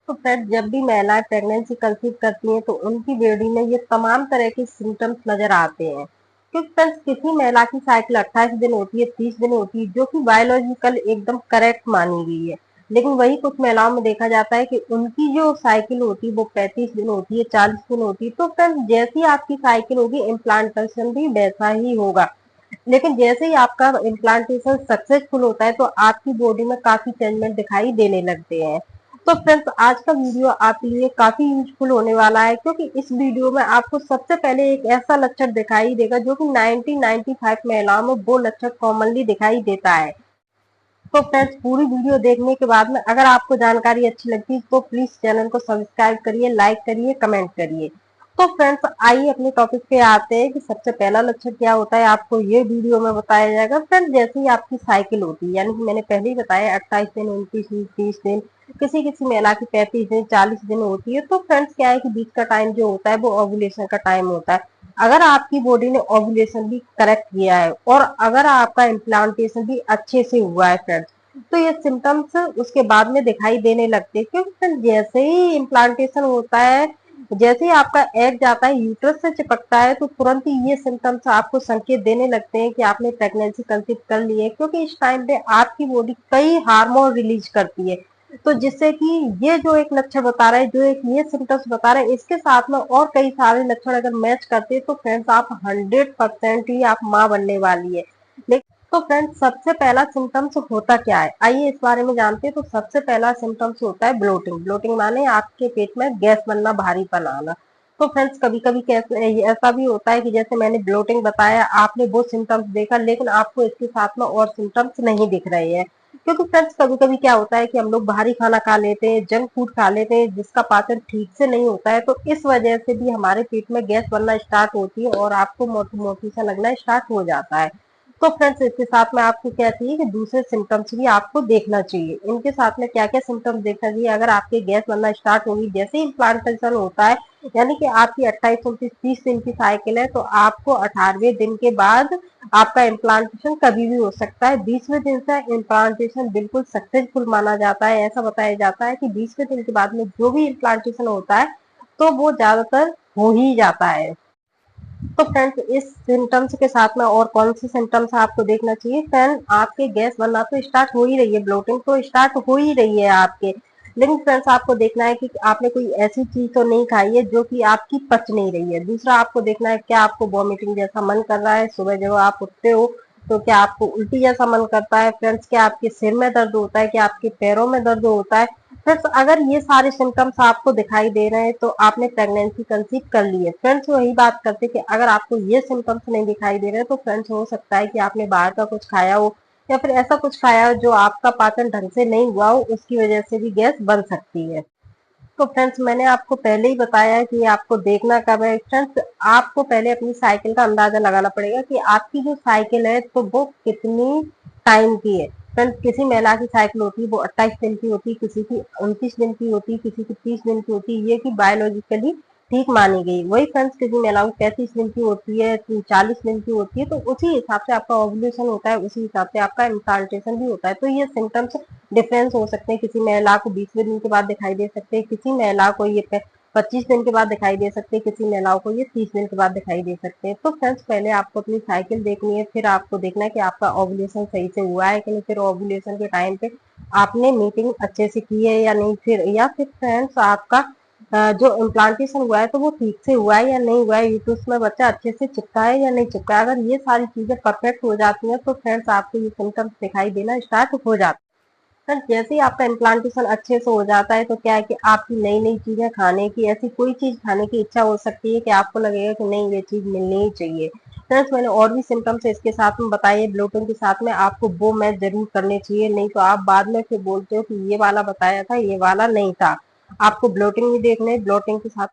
तो फ्रेंड्स जब भी महिलाएं प्रेगनेंसी कंसीव करती हैं तो उनकी बॉडी में ये तमाम तरह के सिम्टम्स नजर आते हैं। क्योंकि फ्रेंड्स किसी महिला की साइकिल 28 दिन होती है, 30 दिन होती है, जो कि बायोलॉजिकल एकदम करेक्ट मानी गई है। लेकिन वही कुछ महिलाओं में देखा जाता है कि उनकी जो साइकिल होती है वो 35 दिन होती है, 40 दिन होती है। तो फ्रेंड्स जैसी आपकी साइकिल होगी, इम्प्लांटेशन भी वैसा ही होगा। लेकिन जैसे ही आपका इम्प्लांटेशन सक्सेसफुल होता है तो आपकी बॉडी में काफी चेंजमेंट दिखाई देने लगते हैं। तो फ्रेंड्स आज का वीडियो आपके लिए काफी यूजफुल होने वाला है, क्योंकि इस वीडियो में आपको सबसे पहले एक ऐसा लक्षण दिखाई देगा जो कि 1995 महिलाओं में वो लक्षण कॉमनली दिखाई देता है। तो फ्रेंड्स पूरी वीडियो देखने के बाद में अगर आपको जानकारी अच्छी लगती है तो प्लीज चैनल को सब्सक्राइब करिए, लाइक करिए, कमेंट करिए। तो फ्रेंड्स आइए अपने टॉपिक पे आते हैं कि सबसे पहला लक्षण क्या होता है, आपको ये वीडियो में बताया जाएगा। फ्रेंड्स जैसे ही आपकी साइकिल होती है, यानी कि मैंने पहले ही बताया 28 दिन, 29 दिन, 30 दिन, किसी किसी महिला की 35 दिन, 40 दिन होती है। तो फ्रेंड्स क्या है कि बीच का टाइम जो होता है वो ओव्यूलेशन का टाइम होता है। अगर आपकी बॉडी ने ओव्यूलेशन भी करेक्ट किया है और अगर आपका इम्प्लांटेशन भी अच्छे से हुआ है फ्रेंड्स, तो ये सिम्टम्स उसके बाद में दिखाई देने लगते हैं। क्योंकि फिर जैसे ही इम्प्लांटेशन होता है, जैसे ही आपका एग जाता है यूट्रस से चिपकता है, तो तुरंत ही ये सिम्टम्स आपको संकेत देने लगते हैं कि आपने प्रेगनेंसी कंसीव कर ली है। क्योंकि इस टाइम पे आपकी बॉडी कई हार्मोन रिलीज करती है, तो जिससे कि ये जो एक लक्षण बता रहा है, जो एक ये सिम्टम्स बता रहे हैं, इसके साथ में और कई सारे लक्षण अगर मैच करते हैं तो फ्रेंड्स आप 100% ही आप माँ बनने वाली है। तो फ्रेंड्स सबसे पहला सिम्टम्स होता क्या है, आइए इस बारे में जानते हैं। तो सबसे पहला सिम्टम्स होता है ब्लोटिंग। ब्लोटिंग माने आपके पेट में गैस बनना, भारीपन आना। तो फ्रेंड्स कभी कभी कैसे ऐसा भी होता है कि जैसे मैंने ब्लोटिंग बताया, आपने वो सिम्टम्स देखा लेकिन आपको इसके साथ में और सिम्टम्स नहीं दिख रहे हैं। क्योंकि फ्रेंड्स कभी कभी क्या होता है कि हम लोग भारी खाना खा लेते हैं, जंक फूड खा लेते हैं, जिसका पाचन ठीक से नहीं होता है, तो इस वजह से भी हमारे पेट में गैस बनना स्टार्ट होती है और आपको मोटी मोटी सा लगना स्टार्ट हो जाता है। तो फ्रेंड्स इसके साथ में आपको क्या चाहिए कि दूसरे सिम्टम्स भी आपको देखना चाहिए। इनके साथ में क्या क्या सिम्टम्स देखना चाहिए, अगर आपके गैस बनना स्टार्ट होगी जैसे ही इम्प्लांटेशन होता है, यानी कि आपकी 28, 29, 30 दिन की साइकिल है, तो आपको 18वें दिन के बाद आपका इम्प्लांटेशन कभी भी हो सकता है। 20वें दिन से इम्प्लांटेशन बिल्कुल सक्सेसफुल माना जाता है। ऐसा बताया जाता है कि 20वें दिन के बाद में जो भी इम्प्लांटेशन होता है तो वो ज्यादातर हो ही जाता है। तो फ्रेंड्स इस सिम्टम्स के साथ में और कौन से सिम्टम्स आपको देखना चाहिए, फ्रेंड आपके गैस बनना तो स्टार्ट हो ही रही है, ब्लोटिंग तो स्टार्ट हो ही रही है आपके, लेकिन फ्रेंड्स आपको देखना है कि आपने कोई ऐसी चीज तो नहीं खाई है जो कि आपकी पच नहीं रही है। दूसरा आपको देखना है क्या आपको वॉमिटिंग जैसा मन कर रहा है, सुबह जब आप उठते हो तो क्या आपको उल्टी जैसा मन करता है, फ्रेंड्स क्या आपके सिर में दर्द होता है, क्या आपके पैरों में दर्द होता है। फ्रेंड्स अगर ये सारे सिम्टम्स आपको दिखाई दे रहे हैं तो आपने प्रेगनेंसी कंसीव कर ली है। फ्रेंड्स वही बात करते कि अगर आपको ये सिम्टम्स नहीं दिखाई दे रहे तो फ्रेंड्स हो सकता है कि आपने बाहर का कुछ खाया हो या फिर ऐसा कुछ खाया हो जो आपका पाचन ढंग से नहीं हुआ हो, उसकी वजह से भी गैस बन सकती है। तो फ्रेंड्स मैंने आपको पहले ही बताया है कि आपको देखना कब है। फ्रेंड्स आपको पहले अपनी साइकिल का अंदाजा लगाना पड़ेगा कि आपकी जो साइकिल है तो वो कितनी टाइम की है। फ्रेंड्स किसी महिला की साइकिल होती है वो 28 दिन की होती है, किसी की 29 दिन की होती है, किसी की 30 दिन की होती है, ये की बायोलॉजिकली ठीक मानी गई। वही फ्रेंड्स किसी महिलाओं की 35 दिन की होती है, 40 दिन की होती है, तो उसी हिसाब से आपका ओव्यूलेशन होता है, उसी हिसाब से आपका इम्प्लांटेशन भी होता है। तो ये सिम्टम्स डिफरेंस हो सकते हैं, किसी महिला को 20वें दिन के बाद दिखाई दे सकते हैं, किसी महिला को ये 25 दिन के बाद दिखाई दे सकते हैं, किसी महिलाओं को ये 30 दिन के बाद दिखाई दे सकते हैं। तो फ्रेंड्स पहले आपको अपनी साइकिल देखनी है, फिर आपको देखना है कि आपका ओव्यूलेशन सही से हुआ है कि नहीं, फिर ओव्यूलेशन के टाइम पे आपने मीटिंग अच्छे से की है या नहीं, फिर फ्रेंड्स आपका जो इम्प्लांटेशन हुआ है तो वो ठीक से हुआ है या नहीं हुआ है, यूट्रस में बच्चा अच्छे से चिपका है या नहीं चिपका है। अगर ये सारी चीजें परफेक्ट हो जाती हैं तो फ्रेंड्स आपको ये सिम्टम्स दिखाई देना स्टार्ट हो जाता है। सर जैसे ही आपका इम्प्लांटेशन अच्छे से हो जाता है तो क्या है कि आपकी नई नई चीजें खाने की, ऐसी कोई चीज खाने की इच्छा हो सकती है कि आपको लगेगा कि नहीं ये चीज मिलनी ही चाहिए। फ्रेंड्स मैंने और भी सिम्टम्स इसके साथ में बताए, ब्लोटिंग के साथ में आपको वो मैच जरूर करने चाहिए, नहीं तो आप बाद में फिर बोलते हो कि ये वाला बताया था, ये वाला नहीं था। आपको ब्लोटिंग भी देखना है, ब्लोटिंग के साथ